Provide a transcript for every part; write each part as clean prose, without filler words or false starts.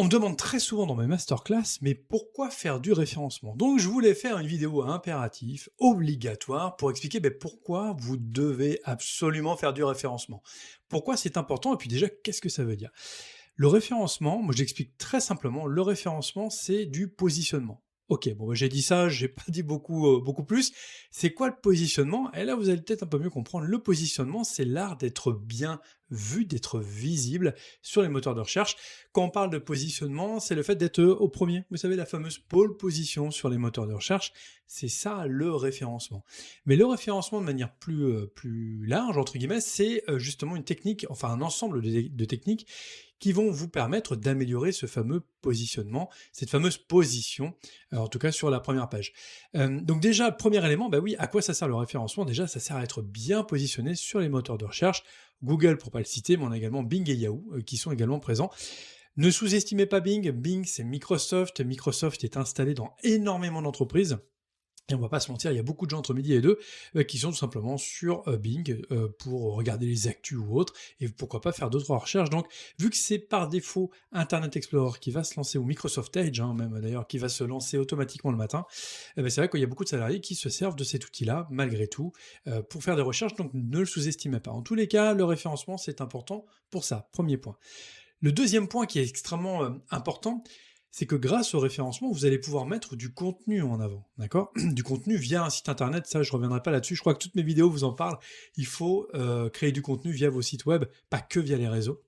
On me demande très souvent dans mes masterclass, mais pourquoi faire du référencement? Donc je voulais faire une vidéo impératif, obligatoire, pour expliquer pourquoi vous devez absolument faire du référencement. Pourquoi c'est important et puis déjà, qu'est-ce que ça veut dire? Le référencement, moi j'explique très simplement, le référencement c'est du positionnement. Ok, bon j'ai dit ça, j'ai pas dit beaucoup plus. C'est quoi le positionnement? Et là vous allez peut-être un peu mieux comprendre. Le positionnement, c'est l'art d'être bien vu, d'être visible sur les moteurs de recherche. Quand on parle de positionnement, c'est le fait d'être au premier. Vous savez, la fameuse pole position sur les moteurs de recherche, c'est ça le référencement. Mais le référencement de manière plus large, entre guillemets, c'est justement une technique, enfin un ensemble de techniques qui vont vous permettre d'améliorer ce fameux positionnement, cette fameuse position, en tout cas sur la première page. Donc déjà, premier élément, bah oui, à quoi ça sert le référencement? Déjà, ça sert à être bien positionné sur les moteurs de recherche. Google, pour pas le citer, mais on a également Bing et Yahoo qui sont également présents. Ne sous-estimez pas Bing. Bing, c'est Microsoft. Microsoft est installé dans énormément d'entreprises. Et on va pas se mentir, il y a beaucoup de gens entre midi et deux qui sont tout simplement sur Bing pour regarder les actus ou autres, et pourquoi pas faire d'autres recherches. Donc, vu que c'est par défaut Internet Explorer qui va se lancer, ou Microsoft Edge, même d'ailleurs, qui va se lancer automatiquement le matin, c'est vrai qu'il y a beaucoup de salariés qui se servent de cet outil-là, malgré tout, pour faire des recherches, donc ne le sous-estimez pas. En tous les cas, le référencement, c'est important pour ça, premier point. Le deuxième point qui est extrêmement important, c'est que grâce au référencement, vous allez pouvoir mettre du contenu en avant, d'accord? Du contenu via un site internet, ça je reviendrai pas là-dessus, je crois que toutes mes vidéos vous en parlent. Il faut créer du contenu via vos sites web, pas que via les réseaux.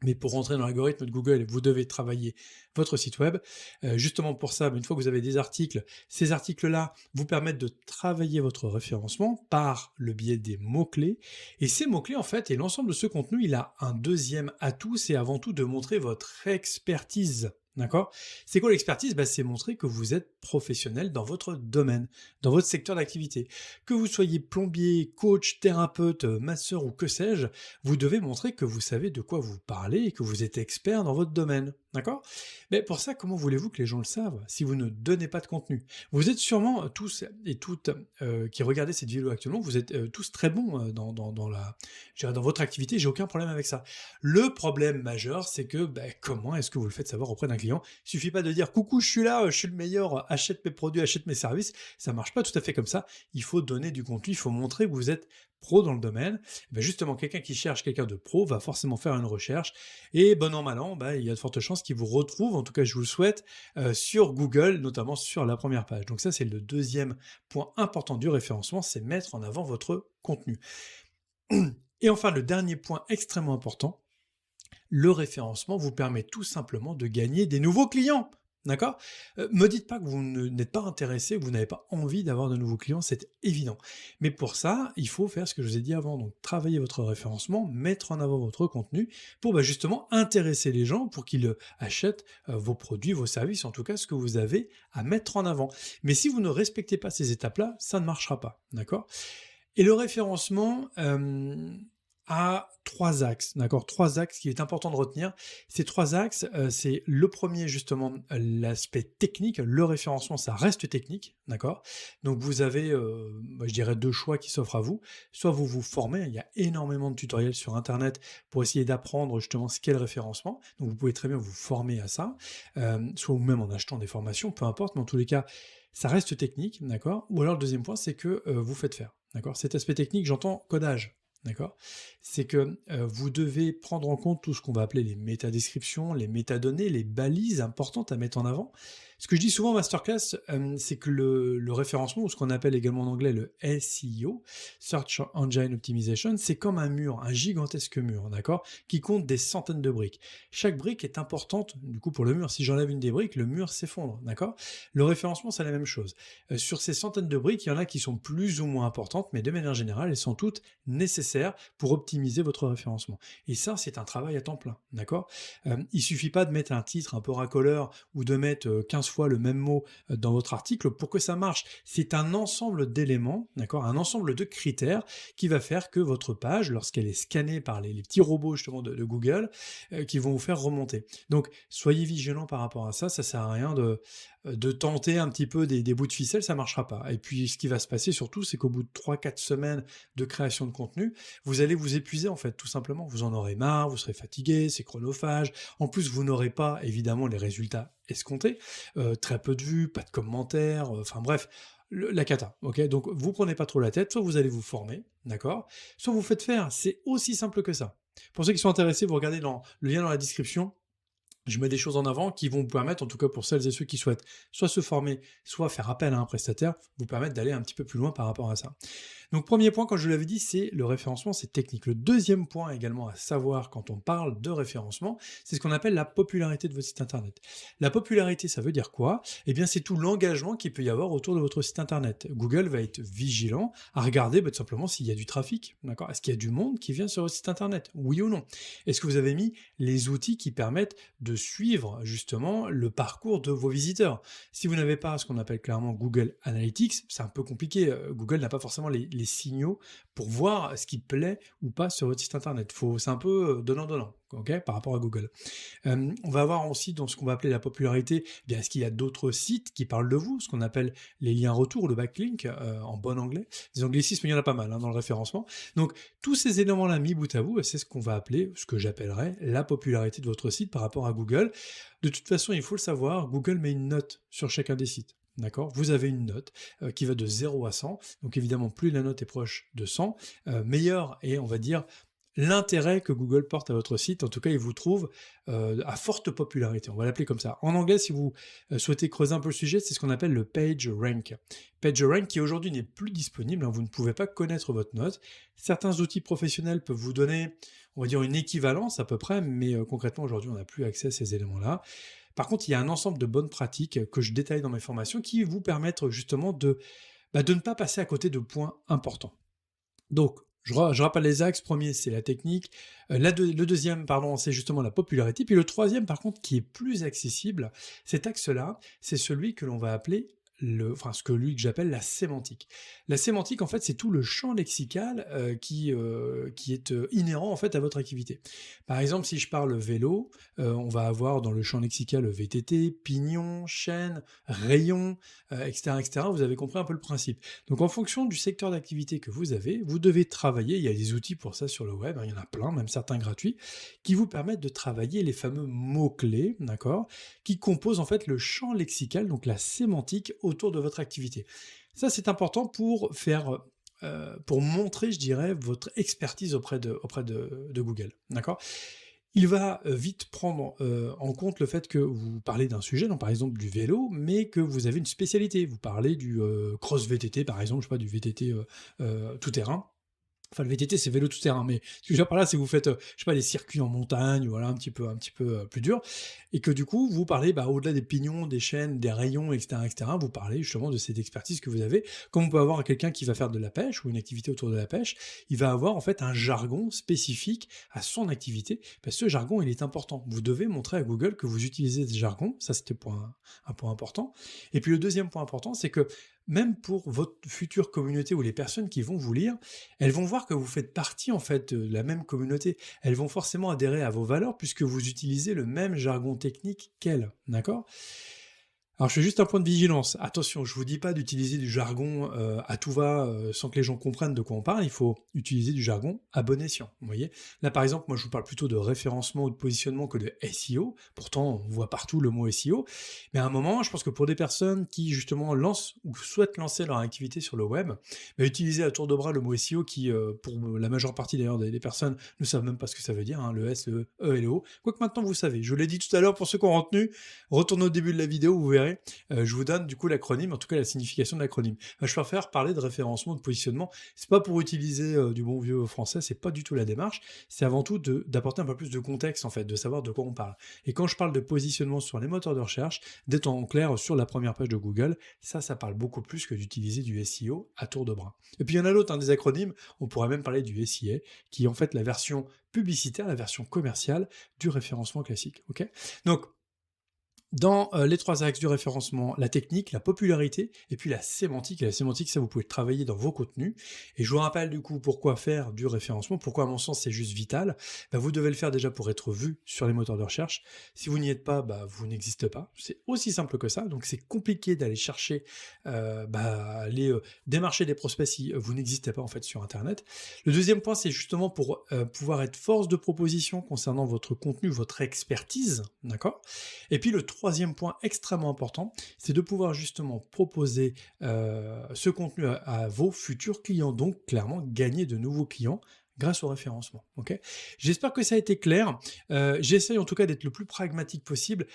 Mais pour rentrer dans l'algorithme de Google, vous devez travailler votre site web. Justement pour ça, une fois que vous avez des articles, ces articles-là vous permettent de travailler votre référencement par le biais des mots-clés. Et ces mots-clés, en fait, et l'ensemble de ce contenu, il a un deuxième atout, c'est avant tout de montrer votre expertise. D'accord? C'est quoi l'expertise? C'est montrer que vous êtes professionnel dans votre domaine, dans votre secteur d'activité. Que vous soyez plombier, coach, thérapeute, masseur ou que sais-je, vous devez montrer que vous savez de quoi vous parlez et que vous êtes expert dans votre domaine. D'accord? Mais pour ça, comment voulez-vous que les gens le savent si vous ne donnez pas de contenu? Vous êtes sûrement tous et toutes qui regardez cette vidéo actuellement, vous êtes tous très bons je dirais dans votre activité, j'ai aucun problème avec ça. Le problème majeur, c'est que comment est-ce que vous le faites savoir auprès d'un client? Il suffit pas de dire coucou, je suis là, je suis le meilleur, achète mes produits, achète mes services. Ça marche pas tout à fait comme ça. Il faut donner du contenu, il faut montrer que vous êtes pro dans le domaine. Justement, quelqu'un qui cherche quelqu'un de pro va forcément faire une recherche et bon an mal an, il y a de fortes chances qu'il vous retrouve, en tout cas je vous le souhaite, sur Google, notamment sur la première page. Donc ça, c'est le deuxième point important du référencement, c'est mettre en avant votre contenu. Et enfin, le dernier point extrêmement important, le référencement vous permet tout simplement de gagner des nouveaux clients. D'accord? Me dites pas que vous n'êtes pas intéressé, que vous n'avez pas envie d'avoir de nouveaux clients, c'est évident. Mais pour ça, il faut faire ce que je vous ai dit avant, donc travailler votre référencement, mettre en avant votre contenu pour justement intéresser les gens pour qu'ils achètent vos produits, vos services, en tout cas ce que vous avez à mettre en avant. Mais si vous ne respectez pas ces étapes-là, ça ne marchera pas. D'accord? Et le référencement a 3 axes, d'accord? 3 axes qu'il est important de retenir. Ces 3 axes, c'est le premier justement, l'aspect technique. Le référencement, ça reste technique, d'accord? Donc vous avez, je dirais 2 choix qui s'offrent à vous. Soit vous vous formez, il y a énormément de tutoriels sur internet pour essayer d'apprendre justement ce qu'est le référencement. Donc vous pouvez très bien vous former à ça, soit ou même en achetant des formations, peu importe, mais en tous les cas, ça reste technique, d'accord? Ou alors le deuxième point, c'est que, vous faites faire, d'accord? Cet aspect technique, j'entends codage, d'accord? C'est que, vous devez prendre en compte tout ce qu'on va appeler les métadescriptions, les métadonnées, les balises importantes à mettre en avant. Ce que je dis souvent en masterclass, c'est que le référencement, ou ce qu'on appelle également en anglais le SEO, Search Engine Optimization, c'est comme un mur, un gigantesque mur, d'accord? Qui compte des centaines de briques. Chaque brique est importante, du coup, pour le mur. Si j'enlève une des briques, le mur s'effondre, d'accord? Le référencement, c'est la même chose. Sur ces centaines de briques, il y en a qui sont plus ou moins importantes, mais de manière générale, elles sont toutes nécessaires pour optimiser votre référencement. Et ça, c'est un travail à temps plein, d'accord? Il suffit pas de mettre un titre un peu racoleur ou de mettre 15 15 fois le même mot dans votre article. Pour que ça marche, c'est un ensemble d'éléments, d'accord, un ensemble de critères qui va faire que votre page, lorsqu'elle est scannée par les petits robots justement de Google, qui vont vous faire remonter. Donc, soyez vigilants par rapport à ça. Ça sert à rien de tenter un petit peu des bouts de ficelle, ça marchera pas. Et puis, ce qui va se passer surtout, c'est qu'au bout de 3-4 semaines de création de contenu, vous allez vous épuiser en fait, tout simplement. Vous en aurez marre, vous serez fatigué, c'est chronophage. En plus, vous n'aurez pas évidemment les résultats escomptés. Très peu de vues, pas de commentaires, enfin bref, la cata, ok. Donc vous prenez pas trop la tête, soit vous allez vous former, d'accord, soit vous faites faire. C'est aussi simple que ça. Pour ceux qui sont intéressés, vous regardez dans le lien dans la description. Je mets des choses en avant qui vont vous permettre, en tout cas pour celles et ceux qui souhaitent soit se former, soit faire appel à un prestataire, vous permettre d'aller un petit peu plus loin par rapport à ça. Donc premier point, comme je l'avais dit, c'est le référencement, c'est technique. Le deuxième point également à savoir quand on parle de référencement, c'est ce qu'on appelle la popularité de votre site internet. La popularité, ça veut dire quoi? Eh bien, c'est tout l'engagement qu'il peut y avoir autour de votre site internet. Google va être vigilant à regarder tout simplement s'il y a du trafic, d'accord? Est-ce qu'il y a du monde qui vient sur votre site internet? Oui ou non? Est-ce que vous avez mis les outils qui permettent de suivre justement le parcours de vos visiteurs? Si vous n'avez pas ce qu'on appelle clairement Google Analytics, c'est un peu compliqué. Google n'a pas forcément les signaux pour voir ce qui plaît ou pas sur votre site internet. C'est un peu donnant-donnant, ok, par rapport à Google. On va avoir aussi dans ce qu'on va appeler la popularité, eh bien, est-ce qu'il y a d'autres sites qui parlent de vous, ce qu'on appelle les liens retour, le backlink en bon anglais. Des anglicismes, il y en a pas mal dans le référencement. Donc tous ces éléments-là mis bout à bout, c'est ce qu'on va appeler, ce que j'appellerais la popularité de votre site par rapport à Google. De toute façon, il faut le savoir, Google met une note sur chacun des sites. D'accord? Vous avez une note qui va de 0 à 100. Donc évidemment, plus la note est proche de 100, meilleur est, on va dire, l'intérêt que Google porte à votre site. En tout cas, il vous trouve à forte popularité. On va l'appeler comme ça. En anglais, si vous souhaitez creuser un peu le sujet, c'est ce qu'on appelle le PageRank. PageRank qui aujourd'hui n'est plus disponible. Vous ne pouvez pas connaître votre note. Certains outils professionnels peuvent vous donner, on va dire, une équivalence à peu près, mais concrètement, aujourd'hui, on n'a plus accès à ces éléments-là. Par contre, il y a un ensemble de bonnes pratiques que je détaille dans mes formations qui vous permettent justement de ne pas passer à côté de points importants. Donc, je rappelle les axes. Premier, c'est la technique. Le deuxième, pardon, c'est justement la popularité. Puis le troisième, par contre, qui est plus accessible, cet axe-là, c'est celui que l'on va appeler que j'appelle la sémantique. La sémantique, en fait, c'est tout le champ lexical qui est inhérent en fait à votre activité. Par exemple, si je parle vélo, on va avoir dans le champ lexical VTT, pignon, chaîne, rayon, etc., etc. Vous avez compris un peu le principe. Donc, en fonction du secteur d'activité que vous avez, vous devez travailler. Il y a des outils pour ça sur le web. Il y en a plein, même certains gratuits, qui vous permettent de travailler les fameux mots-clés, d'accord, qui composent en fait le champ lexical, donc la sémantique autour de votre activité. Ça, c'est important pour pour montrer, je dirais, votre expertise auprès de Google, d'accord? Il va vite prendre en compte le fait que vous parlez d'un sujet, donc par exemple du vélo, mais que vous avez une spécialité. Vous parlez du cross VTT, par exemple, je sais pas, du VTT tout-terrain. Enfin, le VTT, c'est vélo tout-terrain, mais ce que je veux dire par là, c'est que vous faites, je sais pas, des circuits en montagne, voilà, un petit peu plus dur, et que du coup, vous parlez, au-delà des pignons, des chaînes, des rayons, etc., vous parlez justement de cette expertise que vous avez. Comme on peut avoir quelqu'un qui va faire de la pêche ou une activité autour de la pêche, il va avoir en fait un jargon spécifique à son activité, parce que ce jargon, il est important. Vous devez montrer à Google que vous utilisez ce jargon, ça c'était un point important. Et puis le deuxième point important, c'est que même pour votre future communauté ou les personnes qui vont vous lire, elles vont voir que vous faites partie en fait de la même communauté. Elles vont forcément adhérer à vos valeurs puisque vous utilisez le même jargon technique qu'elles, d'accord? Alors, je fais juste un point de vigilance. Attention, je vous dis pas d'utiliser du jargon à tout va sans que les gens comprennent de quoi on parle. Il faut utiliser du jargon à bon escient. Vous voyez? Là, par exemple, moi, je vous parle plutôt de référencement ou de positionnement que de SEO. Pourtant, on voit partout le mot SEO. Mais à un moment, je pense que pour des personnes qui, justement, lancent ou souhaitent lancer leur activité sur le web, utiliser à tour de bras le mot SEO qui, pour la majeure partie d'ailleurs des personnes, ne savent même pas ce que ça veut dire, hein, le S, le E et le O. Quoique maintenant, vous savez. Je l'ai dit tout à l'heure pour ceux qui ont retenu. Retournez au début de la vidéo, vous verrez. Je vous donne du coup l'acronyme, en tout cas la signification de l'acronyme. Je préfère parler de référencement, de positionnement. C'est pas pour utiliser du bon vieux français, c'est pas du tout la démarche. C'est avant tout d'apporter un peu plus de contexte en fait, de savoir de quoi on parle. Et quand je parle de positionnement sur les moteurs de recherche, d'être en clair sur la première page de Google, ça parle beaucoup plus que d'utiliser du SEO à tour de bras. Et puis il y en a d'autres, des acronymes. On pourrait même parler du SIA, qui est en fait la version publicitaire, la version commerciale du référencement classique. Ok ? Donc Dans les 3 axes du référencement, la technique, la popularité et puis la sémantique. Et la sémantique, ça, vous pouvez travailler dans vos contenus. Et je vous rappelle du coup pourquoi faire du référencement, pourquoi à mon sens c'est juste vital. Bah, vous devez le faire déjà pour être vu sur les moteurs de recherche. Si vous n'y êtes pas, bah, vous n'existez pas. C'est aussi simple que ça. Donc c'est compliqué d'aller chercher, aller démarcher des prospects si vous n'existez pas en fait sur Internet. Le deuxième point, c'est justement pour pouvoir être force de proposition concernant votre contenu, votre expertise, d'accord. Et puis le troisième point extrêmement important, c'est de pouvoir justement proposer ce contenu à vos futurs clients, donc clairement gagner de nouveaux clients grâce au référencement. Ok. J'espère que ça a été clair. J'essaye en tout cas d'être le plus pragmatique possible.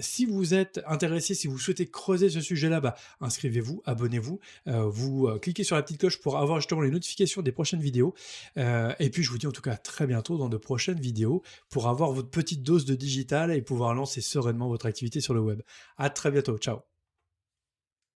Si vous êtes intéressé, si vous souhaitez creuser ce sujet-là, bah, inscrivez-vous, abonnez-vous, vous cliquez sur la petite cloche pour avoir justement les notifications des prochaines vidéos. Et puis je vous dis en tout cas à très bientôt dans de prochaines vidéos pour avoir votre petite dose de digital et pouvoir lancer sereinement votre activité sur le web. À très bientôt, ciao.